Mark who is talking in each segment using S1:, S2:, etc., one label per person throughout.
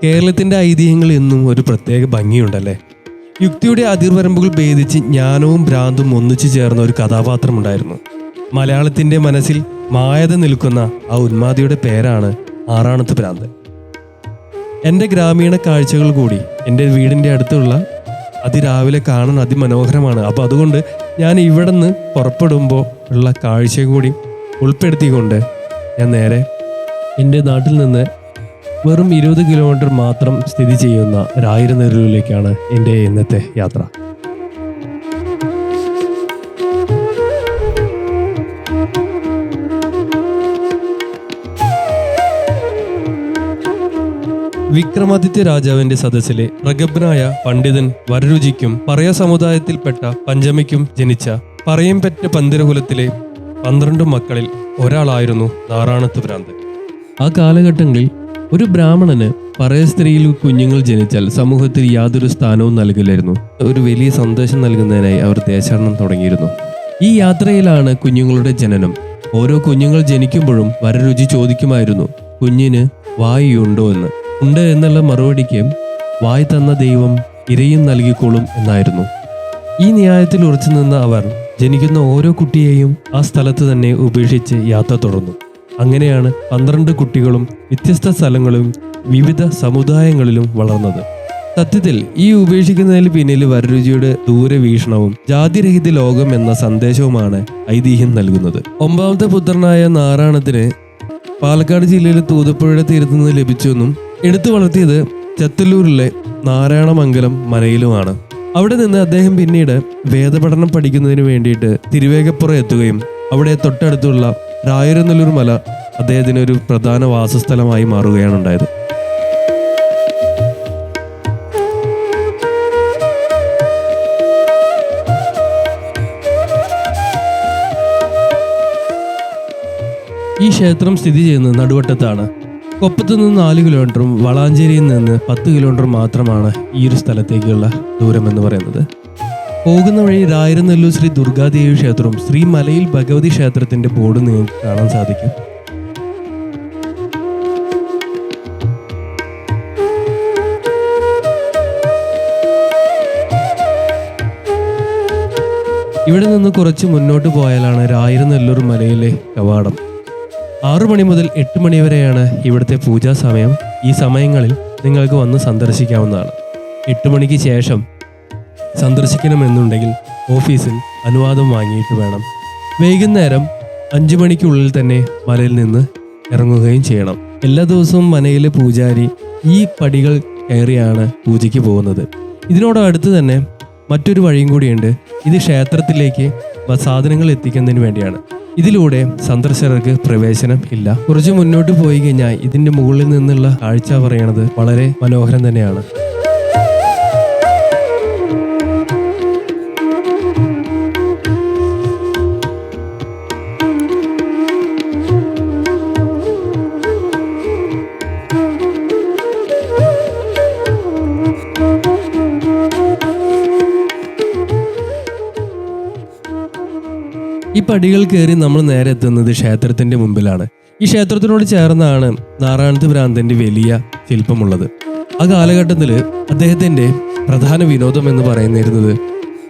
S1: കേരളത്തിൻ്റെ ഐതിഹ്യങ്ങൾ എന്നും ഒരു പ്രത്യേക ഭംഗിയുണ്ടല്ലേ. യുക്തിയുടെ അതിർവരമ്പുകൾ ഭേദിച്ച് ജ്ഞാനവും ഭ്രാന്തും ഒന്നിച്ചു ചേർന്ന ഒരു കഥാപാത്രമുണ്ടായിരുന്നു. മലയാളത്തിൻ്റെ മനസ്സിൽ മായത നിൽക്കുന്ന ആ ഉന്മാദിയുടെ പേരാണ് ആറാണത്ത് ഭ്രാന്തൻ. എൻ്റെ ഗ്രാമീണ കാഴ്ചകൾ കൂടി എൻ്റെ വീടിൻ്റെ അടുത്തുള്ള അതിരാവിലെ കാണാൻ അതിമനോഹരമാണ്. അപ്പോൾ അതുകൊണ്ട് ഞാൻ ഇവിടെ നിന്ന് പുറപ്പെടുമ്പോൾ ഉള്ള കാഴ്ച കൂടി ഉൾപ്പെടുത്തിക്കൊണ്ട് ഞാൻ നേരെ എൻ്റെ നാട്ടിൽ നിന്ന് വെറും 20 കിലോമീറ്റർ മാത്രം സ്ഥിതി ചെയ്യുന്ന രായിരനെല്ലൂരിലേക്കാണ് എൻ്റെ ഇന്നത്തെ യാത്ര. വിക്രമാദിത്യ രാജാവിന്റെ സദസ്സിലെ പ്രഗത്ഭനായ പണ്ഡിതൻ വരരുചിക്കും പറയ സമുദായത്തിൽപ്പെട്ട പഞ്ചമിക്കും ജനിച്ച പറയം പെറ്റ പന്തിരകുലത്തിലെ 12 മക്കളിൽ ഒരാളായിരുന്നു നാറാണത്ത് ഭ്രാന്തൻ. ആ കാലഘട്ടങ്ങളിൽ ഒരു ബ്രാഹ്മണന് പറയ സ്ത്രീയിൽ കുഞ്ഞുങ്ങൾ ജനിച്ചാൽ സമൂഹത്തിൽ യാതൊരു സ്ഥാനവും നൽകില്ലായിരുന്നു. ഒരു വലിയ സന്ദേശം നൽകുന്നതിനായി അവർ ദേശാടനം തുടങ്ങിയിരുന്നു. ഈ യാത്രയിലാണ് കുഞ്ഞുങ്ങളുടെ ജനനം. ഓരോ കുഞ്ഞുങ്ങൾ ജനിക്കുമ്പോഴും വരരുചി ചോദിക്കുമായിരുന്നു, കുഞ്ഞിന് വായുണ്ടോ എന്ന്. ഉണ്ട് എന്നുള്ള മറുപടിക്ക് വായ് തന്ന ദൈവം ഇരയും നൽകിക്കോളും എന്നായിരുന്നു. ഈ ന്യായത്തിൽ ഉറച്ചു നിന്ന അവർ ജനിക്കുന്ന ഓരോ കുട്ടിയെയും ആ സ്ഥലത്ത് തന്നെ ഉപേക്ഷിച്ച് യാത്ര തുടർന്നു. അങ്ങനെയാണ് 12 കുട്ടികളും വ്യത്യസ്ത സ്ഥലങ്ങളിലും വിവിധ സമുദായങ്ങളിലും വളർന്നത്. സത്യത്തിൽ ഈ ഉപേക്ഷിക്കുന്നതിന് പിന്നിൽ വരരുചിയുടെ ദൂരവീക്ഷണവും ജാതിരഹിത ലോകം എന്ന സന്ദേശവുമാണ് ഐതിഹ്യം നൽകുന്നത്. 9ാമത്തെ പുത്രനായ നാറാണത്തിന് പാലക്കാട് ജില്ലയിലെ തൂതപ്പുഴയുടെ തീരത്തു നിന്ന് ലഭിച്ചെന്നും എടുത്തു വളർത്തിയത് ചത്തല്ലൂരിലെ നാരായണമംഗലം മനയിലുമാണ്. അവിടെ നിന്ന് അദ്ദേഹം പിന്നീട് വേദപഠനം പഠിക്കുന്നതിന് വേണ്ടിയിട്ട് തിരുവേഗപ്പുറം എത്തുകയും അവിടെ തൊട്ടടുത്തുള്ള രായിരനെല്ലൂർ മല അദ്ദേഹത്തിന് ഒരു പ്രധാന വാസസ്ഥലമായി മാറുകയാണ് ഉണ്ടായത്. ഈ ക്ഷേത്രം സ്ഥിതി ചെയ്യുന്നത് നടുവട്ടത്താണ്. കൊപ്പത്ത് നിന്ന് 4 കിലോമീറ്ററും വളാഞ്ചേരിയിൽ നിന്ന് 10 കിലോമീറ്റർ മാത്രമാണ് ഈ ഒരു സ്ഥലത്തേക്കുള്ള ദൂരം എന്ന് പറയുന്നത്. പോകുന്ന വഴി രായിരനെല്ലൂർ ശ്രീ ദുർഗാദേവി ക്ഷേത്രവും ശ്രീ മലയിൽ ഭഗവതി ക്ഷേത്രത്തിന്റെ ബോർഡ് നിങ്ങൾക്ക് കാണാൻ സാധിക്കും. ഇവിടെ നിന്ന് കുറച്ച് മുന്നോട്ട് പോയാലാണ് രായിരനെല്ലൂർ മലയിലെ കവാടം. 6 മണി മുതൽ 8 മണി വരെയാണ് ഇവിടുത്തെ പൂജാ സമയം. ഈ സമയങ്ങളിൽ നിങ്ങൾക്ക് വന്ന് സന്ദർശിക്കാവുന്നതാണ്. 8 മണിക്ക് ശേഷം സന്ദർശിക്കണമെന്നുണ്ടെങ്കിൽ ഓഫീസിൽ അനുവാദം വാങ്ങിയിട്ട് വേണം. വൈകുന്നേരം 5 മണിക്കുള്ളിൽ തന്നെ മലയിൽ നിന്ന് ഇറങ്ങുകയും ചെയ്യണം. എല്ലാ ദിവസവും മനയിലെ പൂജാരി ഈ പടികൾ കയറിയാണ് പൂജയ്ക്ക് പോകുന്നത്. ഇതിനോടടുത്ത് തന്നെ മറ്റൊരു വഴിയും കൂടിയുണ്ട്. ഇത് ക്ഷേത്രത്തിലേക്ക് സാധനങ്ങൾ എത്തിക്കുന്നതിന് വേണ്ടിയാണ്. ഇതിലൂടെ സന്ദർശകർക്ക് പ്രവേശനം ഇല്ല. കുറച്ച് മുന്നോട്ട് പോയി കഴിഞ്ഞാൽ ഇതിന്റെ മുകളിൽ നിന്നുള്ള കാഴ്ച പറയണത് വളരെ മനോഹരം തന്നെയാണ്. ഈ പടികൾ കയറി നമ്മൾ നേരെ എത്തുന്നത് ക്ഷേത്രത്തിന്റെ മുമ്പിലാണ്. ഈ ക്ഷേത്രത്തിനോട് ചേർന്നാണ് നാറാണത്ത് ഭ്രാന്തന്റെ വലിയ ശില്പമുള്ളത്. ആ കാലഘട്ടത്തിൽ അദ്ദേഹത്തിന്റെ പ്രധാന വിനോദം എന്ന് പറയുന്നിരുന്നത്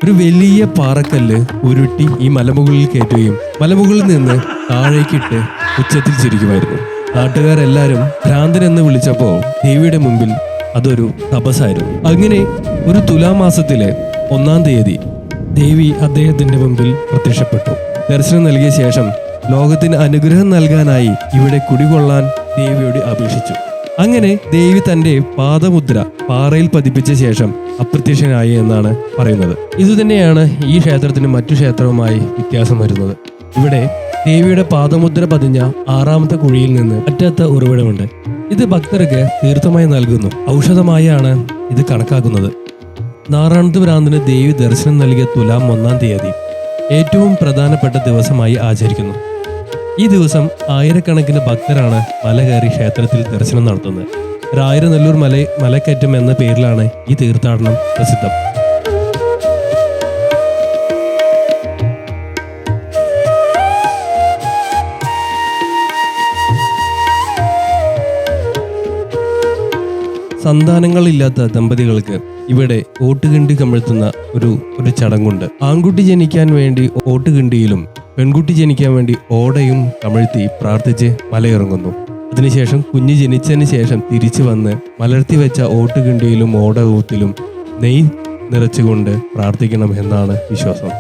S1: ഒരു വലിയ പാറക്കല്ല് ഉരുട്ടി ഈ മലമുകളിൽ കയറ്റുകയും മലമുകളിൽ നിന്ന് താഴേക്കിട്ട് ഉച്ചത്തിൽ ചിരിക്കുമായിരുന്നു. നാട്ടുകാരെല്ലാവരും ഭ്രാന്തൻ എന്ന് വിളിച്ചപ്പോൾ ദേവിയുടെ മുമ്പിൽ അതൊരു തപസ്സായിരുന്നു. അങ്ങനെ ഒരു തുലാമാസത്തിലെ 1-ാം തീയതി ദേവി അദ്ദേഹത്തിന്റെ മുമ്പിൽ പ്രത്യക്ഷപ്പെട്ടു. ദർശനം നൽകിയ ശേഷം ലോകത്തിന് അനുഗ്രഹം നൽകാനായി ഇവിടെ കുടികൊള്ളാൻ ദേവിയോട് അപേക്ഷിച്ചു. അങ്ങനെ ദേവി തന്റെ പാദമുദ്ര പാറയിൽ പതിപ്പിച്ച ശേഷം അപ്രത്യക്ഷനായി എന്നാണ് പറയുന്നത്. ഇതുതന്നെയാണ് ഈ ക്ഷേത്രത്തിന് മറ്റു ക്ഷേത്രവുമായി വ്യത്യാസം വരുന്നത്. ഇവിടെ ദേവിയുടെ പാദമുദ്ര പതിഞ്ഞ 6ാമത്തെ കുഴിയിൽ നിന്ന് അറ്റത്ത ഉറവിടമുണ്ട്. ഇത് ഭക്തർക്ക് തീർത്ഥമായി നൽകുന്നു. ഔഷധമായാണ് ഇത് കണക്കാക്കുന്നത്. നാറാണത്ത് ഭ്രാന്തന് ദേവി ദർശനം നൽകിയ തുലാം 1-ാം തീയതി ഏറ്റവും പ്രധാനപ്പെട്ട ദിവസമായി ആചരിക്കുന്നു. ഈ ദിവസം ആയിരക്കണക്കിന് ഭക്തരാണ് മല കയറി ക്ഷേത്രത്തിൽ ദർശനം നടത്തുന്നത്. രായിരനെല്ലൂർ മലക്കയറ്റം എന്ന പേരിലാണ് ഈ തീർത്ഥാടനം പ്രസിദ്ധം. സന്താനങ്ങളില്ലാത്ത ദമ്പതികൾക്ക് ഇവിടെ ഓട്ടുകിണ്ടി കമിഴ്ത്തുന്ന ഒരു ചടങ്ങുണ്ട്. ആൺകുട്ടി ജനിക്കാൻ വേണ്ടി ഓട്ടുകിണ്ടിയിലും പെൺകുട്ടി ജനിക്കാൻ വേണ്ടി ഓടയും കമിഴ്ത്തി പ്രാർത്ഥിച്ച് മലയിറങ്ങുന്നു. അതിനുശേഷം കുഞ്ഞ് ജനിച്ചതിന് ശേഷം തിരിച്ചു വന്ന് മലർത്തി വെച്ച ഓട്ടുകിണ്ടിയിലും ഓടകൂത്തിലും നെയ്യ് നിറച്ചുകൊണ്ട് പ്രാർത്ഥിക്കണം എന്നാണ് വിശ്വാസം.